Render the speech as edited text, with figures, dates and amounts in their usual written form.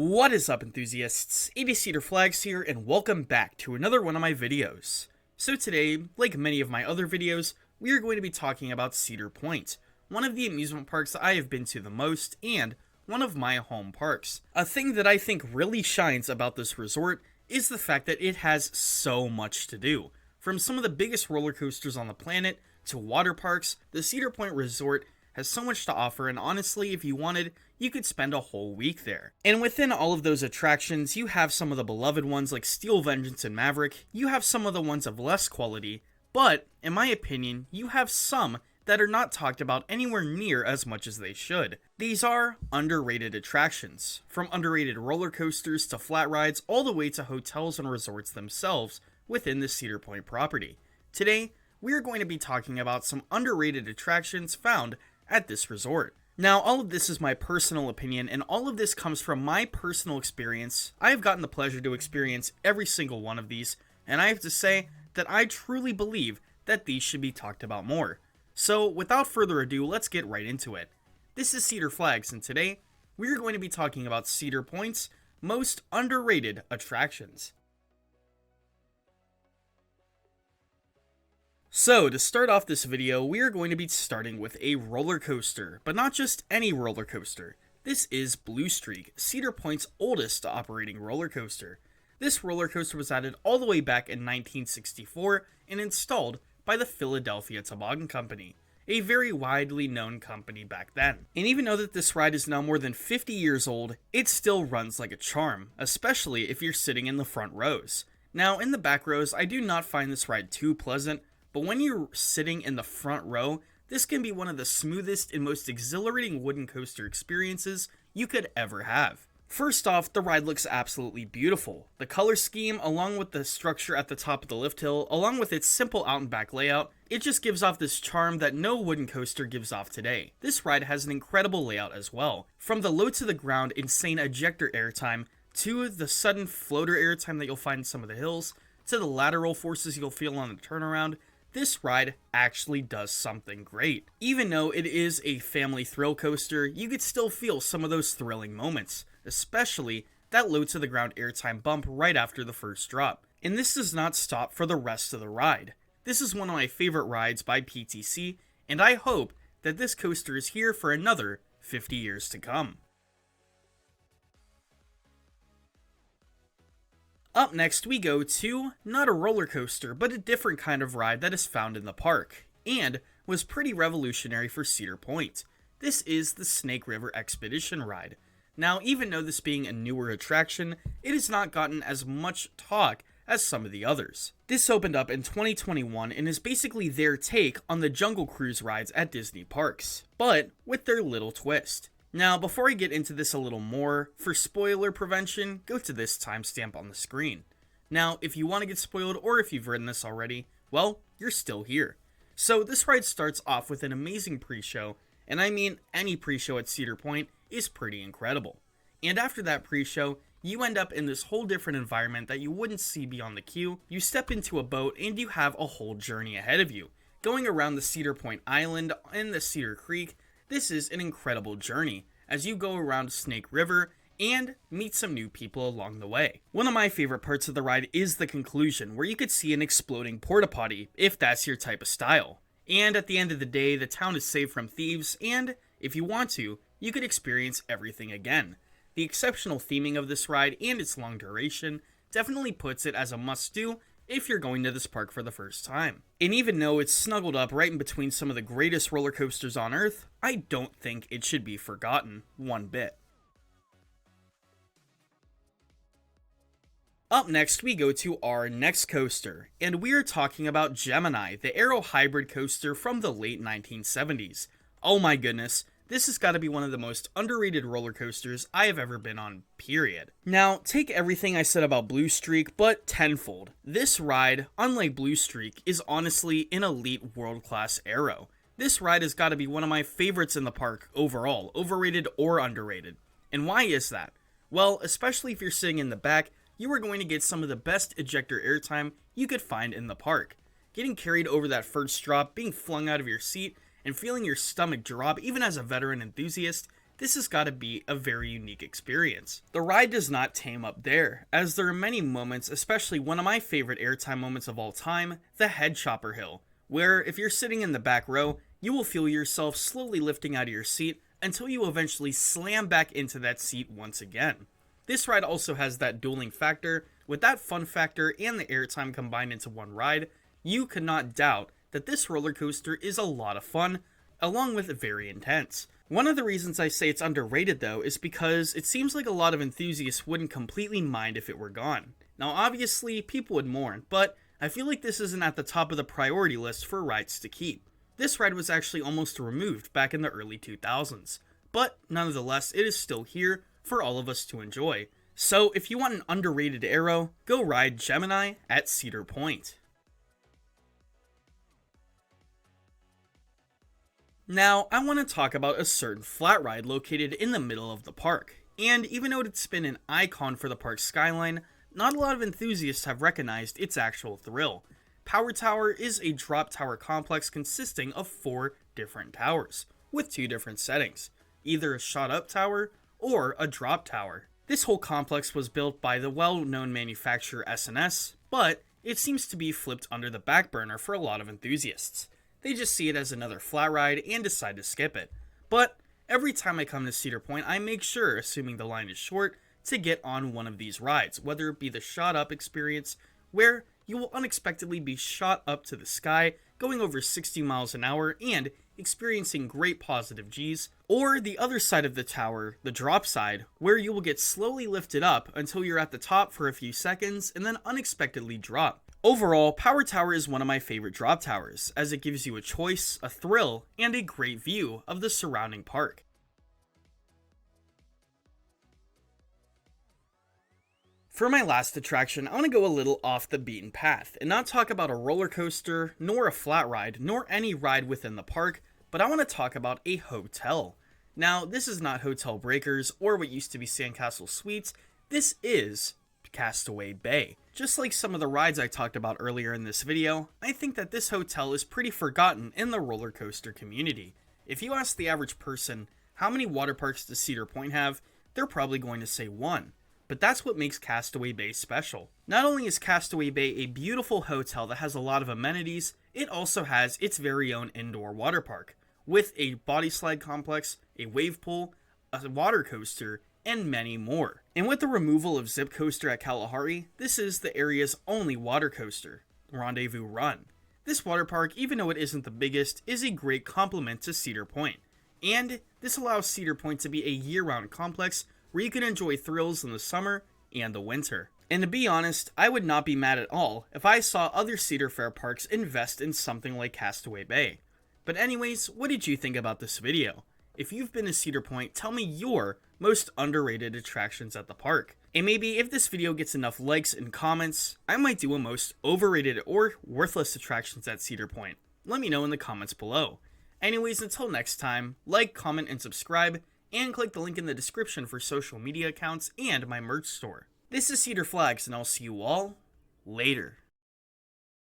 What is up, enthusiasts? It is Cedar Flags here, and welcome back to another one of my videos. So today, like many of my other videos, we are going to be talking about Cedar Point, one of the amusement parks I have been to the most, and one of my home parks. A thing that I think really shines about this resort is the fact that it has so much to do. From some of the biggest roller coasters on the planet, to water parks, the Cedar Point Resort has so much to offer, and honestly, if you wanted, you could spend a whole week there. And within all of those attractions, you have some of the beloved ones like Steel Vengeance and Maverick, you have some of the ones of less quality, but, in my opinion, you have some that are not talked about anywhere near as much as they should. These are underrated attractions, from underrated roller coasters to flat rides, all the way to hotels and resorts themselves within the Cedar Point property. Today, we are going to be talking about some underrated attractions found at this resort. Now, all of this is my personal opinion, and all of this comes from my personal experience. I have gotten the pleasure to experience every single one of these, and I have to say that I truly believe that these should be talked about more. So, without further ado, let's get right into it. This is Cedar Flags, and today, we are going to be talking about Cedar Point's most underrated attractions. So, to start off this video, we are going to be starting with a roller coaster, but not just any roller coaster. This is Blue Streak, Cedar Point's oldest operating roller coaster. This roller coaster was added all the way back in 1964 and installed by the Philadelphia Toboggan Company, a very widely known company back then. And even though that this ride is now more than 50 years old, it still runs like a charm, especially if you're sitting in the front rows. Now, in the back rows, I do not find this ride too pleasant, but when you're sitting in the front row, this can be one of the smoothest and most exhilarating wooden coaster experiences you could ever have. First off, the ride looks absolutely beautiful. The color scheme, along with the structure at the top of the lift hill, along with its simple out and back layout, it just gives off this charm that no wooden coaster gives off today. This ride has an incredible layout as well. From the low to the ground insane ejector airtime, to the sudden floater airtime that you'll find in some of the hills, to the lateral forces you'll feel on the turnaround, this ride actually does something great. Even though it is a family thrill coaster, you could still feel some of those thrilling moments, especially that low to the ground airtime bump right after the first drop. And this does not stop for the rest of the ride. This is one of my favorite rides by PTC, and I hope that this coaster is here for another 50 years to come. Up next, we go to not a roller coaster, but a different kind of ride that is found in the park, and was pretty revolutionary for Cedar Point. This is the Snake River Expedition ride. Now, even though this being a newer attraction, it has not gotten as much talk as some of the others. This opened up in 2021 and is basically their take on the Jungle Cruise rides at Disney parks, but with their little twist. Now, before I get into this a little more, for spoiler prevention, go to this timestamp on the screen. Now, if you want to get spoiled or if you've ridden this already, well, you're still here. So this ride starts off with an amazing pre-show, and I mean any pre-show at Cedar Point is pretty incredible. And after that pre-show, you end up in this whole different environment that you wouldn't see beyond the queue. You step into a boat and you have a whole journey ahead of you. Going around the Cedar Point Island and the Cedar Creek, this is an incredible journey as you go around Snake River and meet some new people along the way. One of my favorite parts of the ride is the conclusion, where you could see an exploding porta potty, if that's your type of style. And at the end of the day, the town is safe from thieves, and if you want to, you could experience everything again. The exceptional theming of this ride and its long duration definitely puts it as a must-do if you're going to this park for the first time. And even though it's snuggled up right in between some of the greatest roller coasters on Earth, I don't think it should be forgotten one bit. Up next, we go to our next coaster, and we are talking about Gemini, the aero hybrid coaster from the late 1970s. Oh my goodness, this has got to be one of the most underrated roller coasters I have ever been on, period. Now, take everything I said about Blue Streak, but tenfold. This ride, unlike Blue Streak, is honestly an elite world-class aero. This ride has got to be one of my favorites in the park overall, overrated or underrated. And why is that? Well, especially if you're sitting in the back, you are going to get some of the best ejector airtime you could find in the park. Getting carried over that first drop, being flung out of your seat, and feeling your stomach drop even as a veteran enthusiast, this has got to be a very unique experience. The ride does not tame up there, as there are many moments, especially one of my favorite airtime moments of all time, the Head Chopper Hill, where if you're sitting in the back row, you will feel yourself slowly lifting out of your seat until you eventually slam back into that seat once again. This ride also has that dueling factor. With that fun factor and the airtime combined into one ride, you cannot doubt that this roller coaster is a lot of fun, along with very intense. One of the reasons I say it's underrated though is because it seems like a lot of enthusiasts wouldn't completely mind if it were gone. Now obviously people would mourn, but I feel like this isn't at the top of the priority list for rides to keep. This ride was actually almost removed back in the early 2000s, but nonetheless it is still here for all of us to enjoy. So if you want an underrated aero, go ride Gemini at Cedar Point. Now, I want to talk about a certain flat ride located in the middle of the park, and even though it's been an icon for the park's skyline, not a lot of enthusiasts have recognized its actual thrill. Power Tower is a drop tower complex consisting of 4 different towers, with 2 different settings, either a shot up tower or a drop tower. This whole complex was built by the well-known manufacturer S&S, but it seems to be flipped under the back burner for a lot of enthusiasts. They just see it as another flat ride and decide to skip it. But every time I come to Cedar Point, I make sure, assuming the line is short, to get on one of these rides, whether it be the shot up experience, where you will unexpectedly be shot up to the sky, going over 60 miles an hour and experiencing great positive G's, or the other side of the tower, the drop side, where you will get slowly lifted up until you're at the top for a few seconds and then unexpectedly drop. Overall, Power Tower is one of my favorite drop towers, as it gives you a choice, a thrill, and a great view of the surrounding park. For my last attraction, I want to go a little off the beaten path, and not talk about a roller coaster, nor a flat ride, nor any ride within the park, but I want to talk about a hotel. Now, this is not Hotel Breakers, or what used to be Sandcastle Suites, this is Castaway Bay. Just like some of the rides I talked about earlier in this video, I think that this hotel is pretty forgotten in the roller coaster community. If you ask the average person, how many water parks does Cedar Point have, they're probably going to say 1. But that's what makes Castaway Bay special. Not only is Castaway Bay a beautiful hotel that has a lot of amenities, it also has its very own indoor water park, with a body slide complex, a wave pool, a water coaster, and many more. And with the removal of Zip Coaster at Kalahari, this is the area's only water coaster, Rendezvous Run. This water park, even though it isn't the biggest, is a great complement to Cedar Point. And this allows Cedar Point to be a year-round complex where you can enjoy thrills in the summer and the winter. And to be honest, I would not be mad at all if I saw other Cedar Fair parks invest in something like Castaway Bay. But anyways, what did you think about this video? If you've been to Cedar Point, tell me your most underrated attractions at the park. And maybe if this video gets enough likes and comments, I might do a most overrated or worthless attractions at Cedar Point. Let me know in the comments below. Anyways, until next time, like, comment, and subscribe, and click the link in the description for social media accounts and my merch store. This is Cedar Flags, and I'll see you all later.